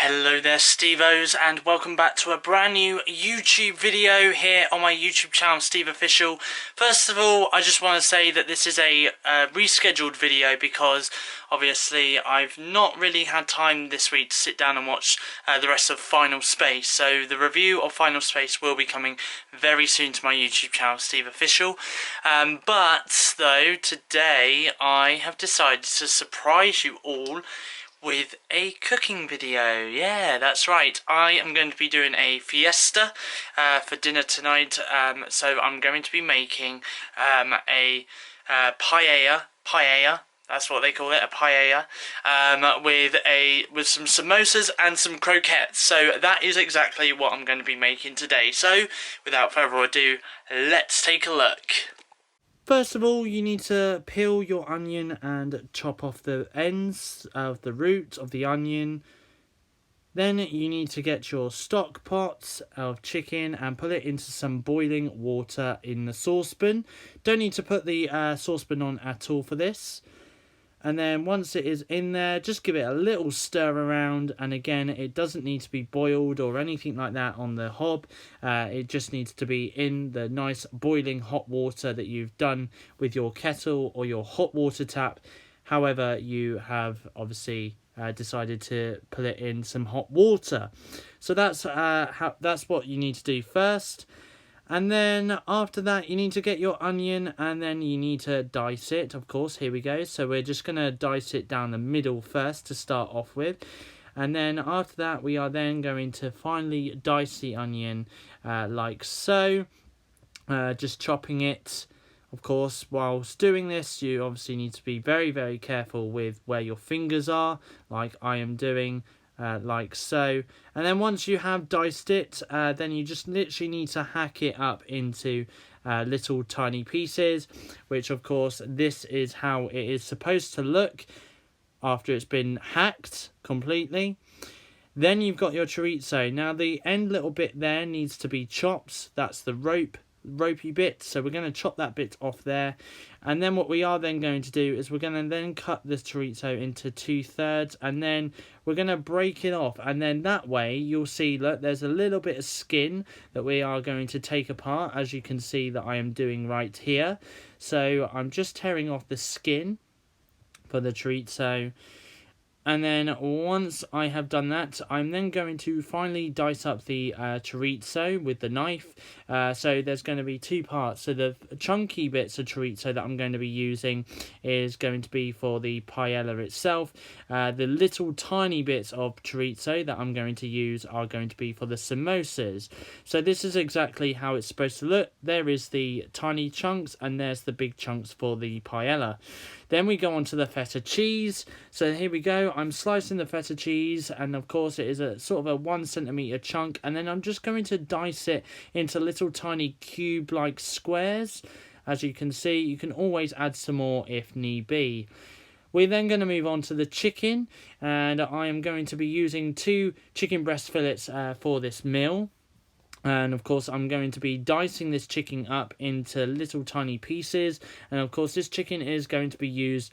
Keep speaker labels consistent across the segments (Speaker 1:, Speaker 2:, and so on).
Speaker 1: Hello there Stevos, and welcome back to a brand new YouTube video here on my YouTube channel, Steve Official. First of all, I just want to say that this is a rescheduled video because obviously I've not really had time this week to sit down and watch the rest of Final Space. So the review of Final Space will be coming very soon to my YouTube channel, Steve Official. But though, today I have decided to surprise you all with a cooking video. Yeah, that's right. I am going to be doing a fiesta for dinner tonight. So I'm going to be making a paella. That's what they call it, a paella, with some samosas and some croquettes. So that is exactly what I'm going to be making today. So without further ado, let's take a look. First of all, you need to peel your onion and chop off the ends of the root of the onion. Then you need to get your stock pot of chicken and put it into some boiling water in the saucepan. Don't need to put the saucepan on at all for this. And then once it is in there, just give it a little stir around. And again, it doesn't need to be boiled or anything like that on the hob. It just needs to be in the nice boiling hot water that you've done with your kettle or your hot water tap. However, you have obviously decided to put it in some hot water. So that's what you need to do first. And then after that, you need to get your onion and then you need to dice it. Of course, here we go. So we're just going to dice it down the middle first to start off with. And then after that, we are then going to finally dice the onion like so. Just chopping it. Of course, whilst doing this, you obviously need to be very, very careful with where your fingers are, like I am doing. Like so, and then once you have diced it, then you just literally need to hack it up into little tiny pieces, which of course this is how it is supposed to look after it's been hacked completely. Then you've got your chorizo. Now the end little bit there needs to be chopped. That's the ropey bit, so we're going to chop that bit off there. And then what we are then going to do is we're going to then cut this chorizo into 2/3, and then we're going to break it off, and then that way you'll see, look, there's a little bit of skin that we are going to take apart, as you can see that I am doing right here. So I'm just tearing off the skin for the chorizo. And then once I have done that, I'm then going to finally dice up the chorizo with the knife. So there's going to be two parts. So the chunky bits of chorizo that I'm going to be using is going to be for the paella itself. The little tiny bits of chorizo that I'm going to use are going to be for the samosas. So this is exactly how it's supposed to look. There is the tiny chunks and there's the big chunks for the paella. Then we go on to the feta cheese. So here we go. I'm slicing the feta cheese, and of course it is a sort of a 1 centimeter chunk, and then I'm just going to dice it into little tiny cube-like squares. As you can see, you can always add some more if need be. We're then going to move on to the chicken, and I am going to be using 2 chicken breast fillets for this meal. And of course I'm going to be dicing this chicken up into little tiny pieces, and of course this chicken is going to be used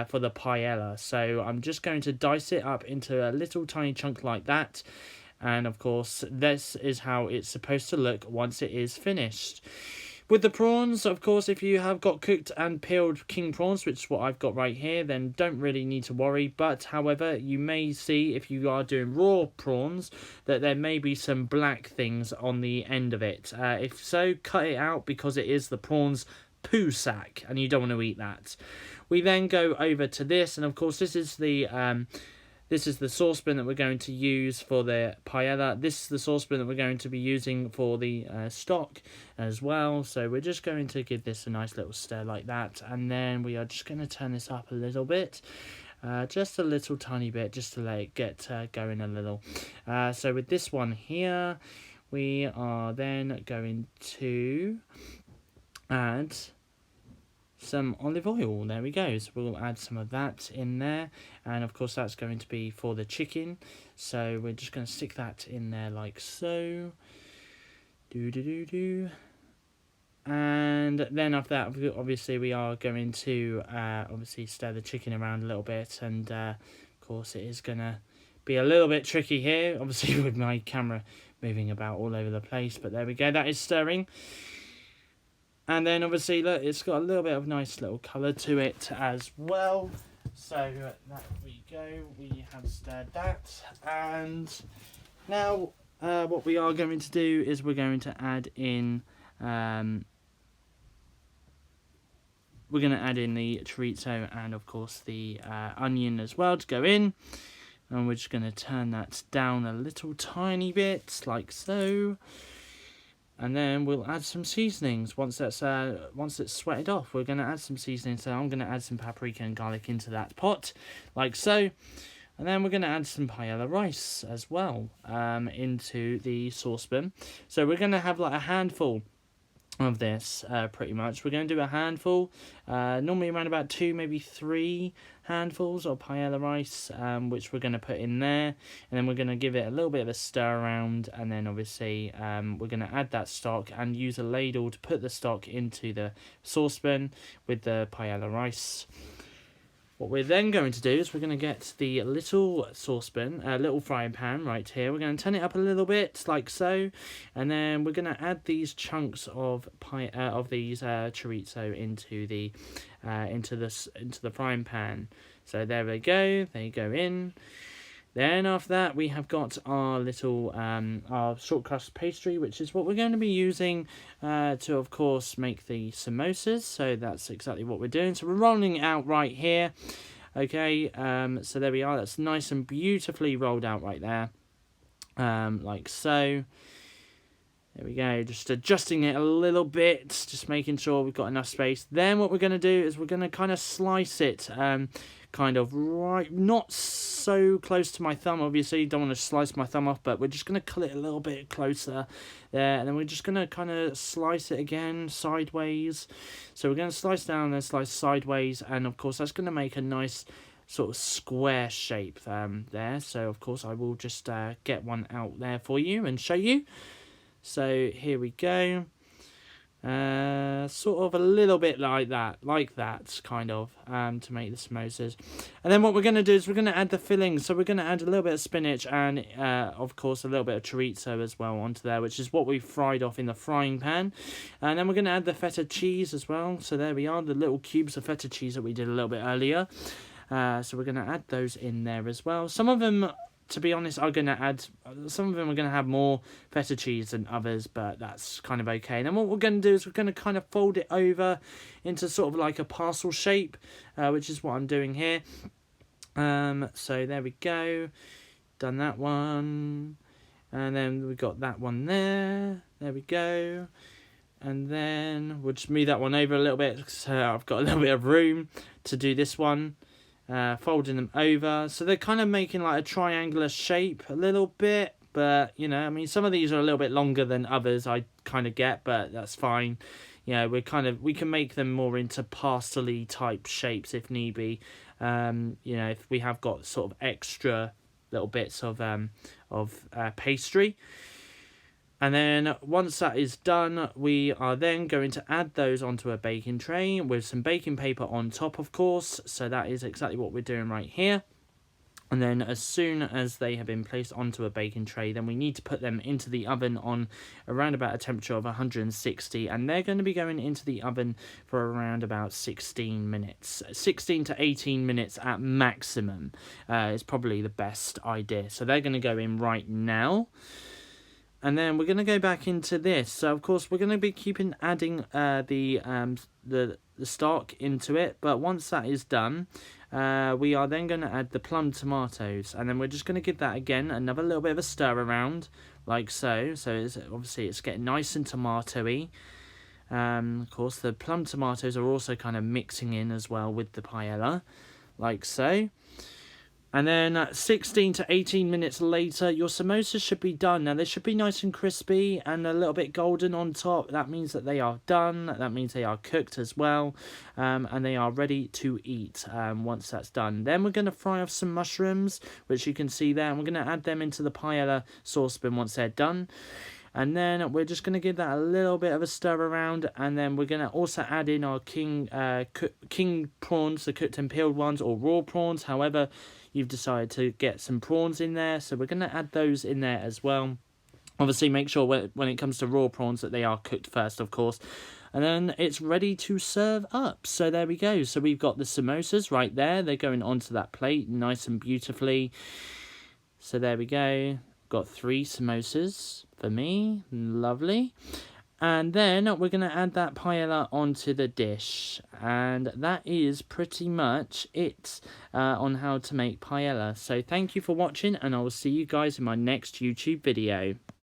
Speaker 1: for the paella, so I'm just going to dice it up into a little tiny chunk like that. And of course this is how it's supposed to look once it is finished. With the prawns, of course, if you have got cooked and peeled king prawns, which is what I've got right here, then don't really need to worry. But, however, you may see, if you are doing raw prawns, that there may be some black things on the end of it. If so, cut it out because it is the prawn's poo sack, and you don't want to eat that. We then go over to this, and of course, this is the saucepan that we're going to use for the paella. This is the saucepan that we're going to be using for the stock as well. So we're just going to give this a nice little stir like that. And then we are just going to turn this up a little bit. Just a little tiny bit, just to let it get going a little. So with this one here, we are then going to add some olive oil. There we go. So we'll add some of that in there, and of course that's going to be for the chicken, so we're just going to stick that in there like so. And then after that, obviously we are going to obviously stir the chicken around a little bit, and of course it is going to be a little bit tricky here, obviously with my camera moving about all over the place, but there we go, that is stirring. And then obviously look, it's got a little bit of nice little colour to it as well. So there we go, we have stirred that. And now what we are going to do is we're going to add in the chorizo and of course the onion as well to go in. And we're just going to turn that down a little tiny bit, like so. And then we'll add some seasonings. Once it's sweated off, we're going to add some seasonings. So I'm going to add some paprika and garlic into that pot, like so. And then we're going to add some paella rice as well into the saucepan. So we're going to have like a handful of this, pretty much. We're going to do a handful, normally around about 2, maybe 3 handfuls of paella rice, which we're going to put in there, and then we're going to give it a little bit of a stir around, and then obviously we're going to add that stock and use a ladle to put the stock into the saucepan with the paella rice. What we're then going to do is we're going to get the little saucepan, little frying pan right here. We're going to turn it up a little bit, like so, and then we're going to add these chunks of these chorizo into the frying pan. So there we go. They go in. Then after that, we have got our little our short crust pastry, which is what we're going to be using to, of course, make the samosas. So that's exactly what we're doing. So we're rolling it out right here. Okay, so there we are. That's nice and beautifully rolled out right there, like so. There we go, just adjusting it a little bit, just making sure we've got enough space. Then what we're going to do is we're going to kind of slice it, kind of right, not so close to my thumb, obviously, don't want to slice my thumb off, but we're just going to cut it a little bit closer there, and then we're just going to kind of slice it again, sideways. So we're going to slice down and then slice sideways, and of course that's going to make a nice sort of square shape there. So of course I will just get one out there for you and show you. So here we go, sort of a little bit like that, kind of, to make the samosas. And then what we're going to do is we're going to add the filling. So we're going to add a little bit of spinach and, of course, a little bit of chorizo as well onto there, which is what we fried off in the frying pan. And then we're going to add the feta cheese as well. So there we are, the little cubes of feta cheese that we did a little bit earlier. So we're going to add those in there as well. Some of them, to be honest, some of them are going to have more feta cheese than others, but that's kind of okay. And then what we're going to do is we're going to kind of fold it over into sort of like a parcel shape, which is what I'm doing here. So there we go. Done that one. And then we've got that one there. There we go. And then we'll just move that one over a little bit, so I've got a little bit of room to do this one. Folding them over, so they're kind of making like a triangular shape a little bit, but you know, I mean, some of these are a little bit longer than others, I kind of get, but that's fine. You know, we can make them more into parcel-y type shapes if need be. You know, if we have got sort of extra little bits of pastry. And then once that is done, we are then going to add those onto a baking tray with some baking paper on top, of course. So that is exactly what we're doing right here. And then as soon as they have been placed onto a baking tray, then we need to put them into the oven on around about a temperature of 160. And they're going to be going into the oven for around about 16 minutes. 16 to 18 minutes at maximum is probably the best idea. So they're going to go in right now. And then we're going to go back into this. So, of course, we're going to be adding the stock into it. But once that is done, we are then going to add the plum tomatoes. And then we're just going to give that, again, another little bit of a stir around, like so. So, it's getting nice and tomatoey. Of course, the plum tomatoes are also kind of mixing in as well with the paella, like so. And then 16 to 18 minutes later, your samosas should be done. Now, they should be nice and crispy and a little bit golden on top. That means that they are done. That means they are cooked as well. And they are ready to eat once that's done. Then we're going to fry off some mushrooms, which you can see there. And we're going to add them into the paella saucepan once they're done. And then we're just going to give that a little bit of a stir around. And then we're going to also add in our king prawns, the cooked and peeled ones, or raw prawns, however you've decided to get some prawns in there, so we're going to add those in there as well. Obviously, make sure when it comes to raw prawns that they are cooked first, of course. And then it's ready to serve up. So there we go. So we've got the samosas right there. They're going onto that plate nice and beautifully. So there we go. Got 3 samosas for me. Lovely. And then we're going to add that paella onto the dish. And that is pretty much it on how to make paella. So thank you for watching, and I will see you guys in my next YouTube video.